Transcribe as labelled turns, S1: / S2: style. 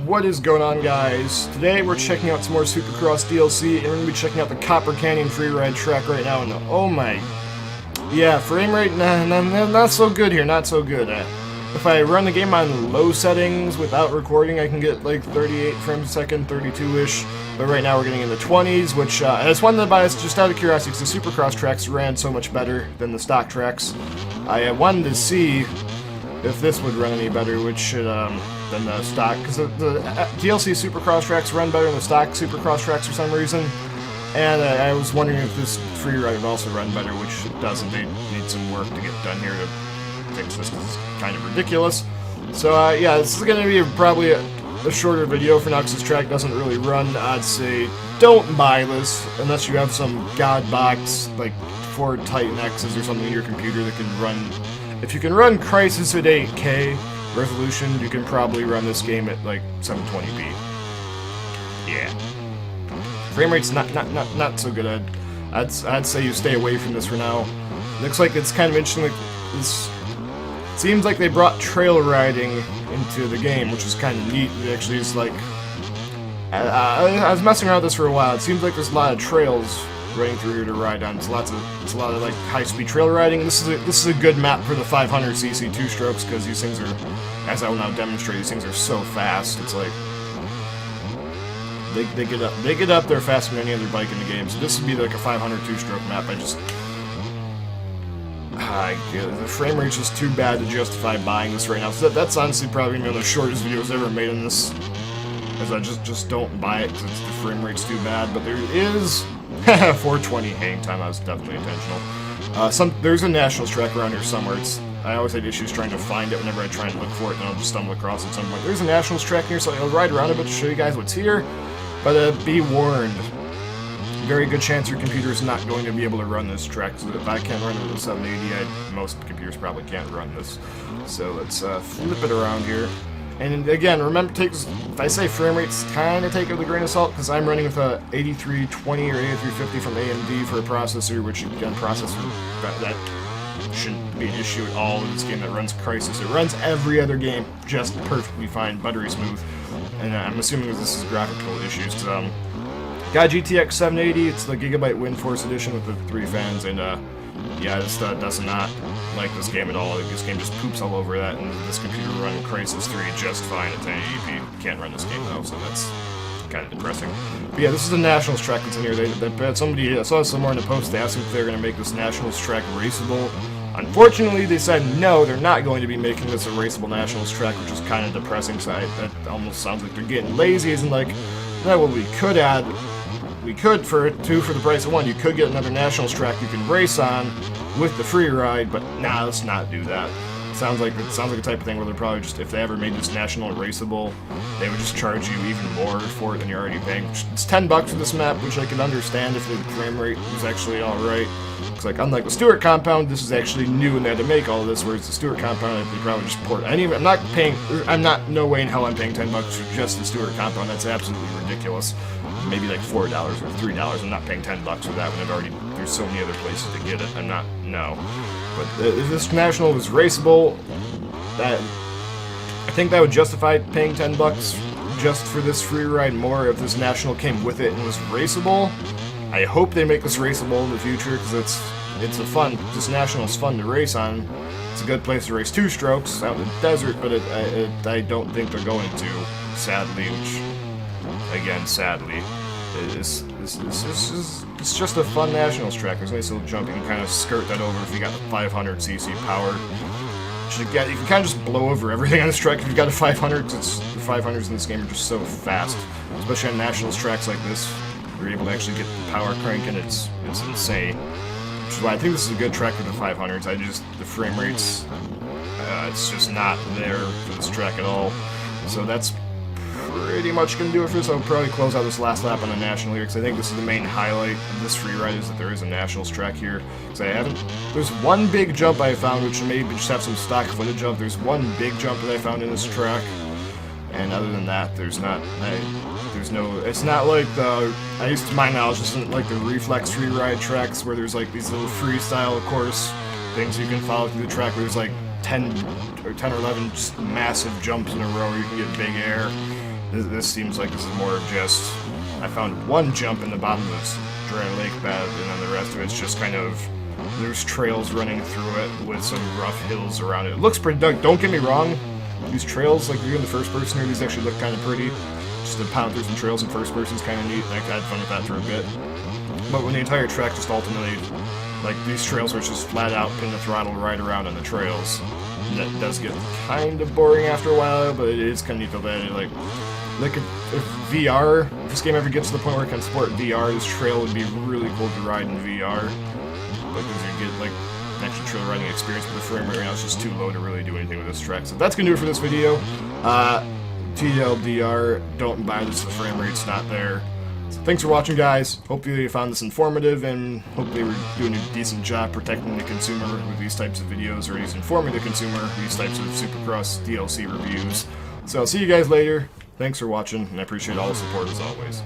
S1: What is going on, guys? Today we're checking out some more Supercross DLC, and we're going to be checking out the Copper Canyon freeride track right now. And oh my, yeah, frame rate, not so good here, not so good. If I run the game on low settings without recording, I can get like 38 frames a second, 32-ish. But right now we're getting in the 20s, which I just wanted to buy this just out of curiosity, because the Supercross tracks ran so much better than the stock tracks. I wanted to see if this would run any better, which should, than the stock, because the DLC Supercross tracks run better than the stock Supercross tracks for some reason. And I was wondering if this freeride would also run better, which it doesn't. They need some work to get done here to fix this, because it's kind of ridiculous. So yeah, this is going to be probably a shorter video for now, because this track doesn't really run. I'd say don't buy this unless you have some god box, like Ford Titan X's or something in your computer that can run. If you can run Crysis at 8K resolution, you can probably run this game at like 720p. Yeah. Frame rate's not so good. I'd say you stay away from this for now. Looks like it's kind of interesting. Like this seems like they brought trail riding into the game, which is kind of neat. It actually is like I was messing around with this for a while. It seems like there's a lot of trails running through here to ride on. It's a lot of like high-speed trail riding. This is a good map for the 500cc two-strokes, because these things are, as I will now demonstrate, these things are so fast. It's like they get up there faster than any other bike in the game. So this would be like a 500 two-stroke map. The frame rate's just too bad to justify buying this right now. So that's honestly probably one of the shortest videos ever made on this. As I just don't buy it because the frame rate's too bad. But there is 420 hang time. That was definitely intentional. There's a Nationals track around here somewhere. I always had issues trying to find it whenever I try and look for it, and I'll just stumble across it at some point. There's a Nationals track here, so I'll ride around a bit to show you guys what's here. But be warned, very good chance your computer is not going to be able to run this track. So if I can't run it with a 780, most computers probably can't run this. So let's flip it around here. And again, remember, if I say frame rates, kind of take it with a grain of salt, because I'm running with a 8320 or 8350 from AMD for a processor, which again, that shouldn't be an issue at all in this game that runs Crysis. It runs every other game just perfectly fine, buttery smooth. And I'm assuming this is graphical issues, because got GTX 780, it's the Gigabyte WindForce edition with the 3 fans, and yeah, this does not like this game at all. This game just poops all over that, and this computer will run Crysis 3 just fine at 1080p. Can't run this game though, so that's kind of depressing. But yeah, this is the Nationals track that's in here. I saw somewhere in the post, they asked if they're going to make this Nationals track raceable. Unfortunately, they said no, they're not going to be making this a raceable Nationals track, which is kind of depressing. So that almost sounds like they're getting lazy, isn't like, well, we could for the price of one. You could get another Nationals track you can race on with the free ride, but nah, let's not do that. Sounds like the type of thing where they're probably just, if they ever made this National raceable, they would just charge you even more for it than you're already paying. It's $10 for this map, which I can understand if the frame rate was actually alright. Because like, unlike the Stewart compound, this is actually new and they had to make all of this, whereas the Stewart compound, they probably just port. No way in hell I'm paying $10 for just the Stewart compound. That's absolutely ridiculous. Maybe like $4 or $3. I'm not paying $10 for that when there's so many other places to get it. No. But if this National was raceable, I think that would justify paying $10 just for this free ride more if this National came with it and was raceable. I hope they make this raceable in the future, because this National is fun to race on. It's a good place to race two strokes out in the desert, but I don't think they're going to, sadly, which, again, sadly, it's just a fun Nationals track. There's a nice little jump. You can kind of skirt that over if you got the 500cc power. You can kind of just blow over everything on this track. If you've got a 500, the 500s in this game are just so fast, especially on Nationals tracks like this. You're able to actually get the power cranking. It's insane. Which is why I think this is a good track for the 500s. The frame rates, it's just not there for this track at all. So that's pretty much going to do it for this. I'll probably close out this last lap on the National here, because I think this is the main highlight of this free ride, is that there is a Nationals track here. Because there's one big jump I found, which maybe just have some stock footage of. There's one big jump that I found in this track, and other than that, it's not like to my knowledge, this isn't like the Reflex free ride tracks where there's like these little freestyle course things you can follow through the track where there's like 10 or 11 just massive jumps in a row where you can get big air. This seems like this is more of just, I found one jump in the bottom of this dry lake bed, and then the rest of it's just kind of, there's trails running through it with some rough hills around it. It looks pretty, don't get me wrong, these trails, like you're in the first person here, these actually look kind of pretty. Just to pound through some trails in first person is kind of neat, like I had fun with that for a bit. But when the entire track just ultimately, like these trails where it's just flat out, pin the throttle right around on the trails, that does get kind of boring after a while, but it is kind of neat though that it, like if VR, if this game ever gets to the point where it can support VR, this trail would be really cool to ride in VR. Because you get like an actual trail riding experience, but the frame rate right now is just too low to really do anything with this track. So that's gonna do it for this video. TLDR, don't buy this, the frame rate's not there. So thanks for watching, guys. Hopefully you found this informative, and hopefully we're doing a decent job protecting the consumer with these types of videos, or at least informing the consumer with these types of Supercross DLC reviews. So I'll see you guys later. Thanks for watching, and I appreciate all the support as always.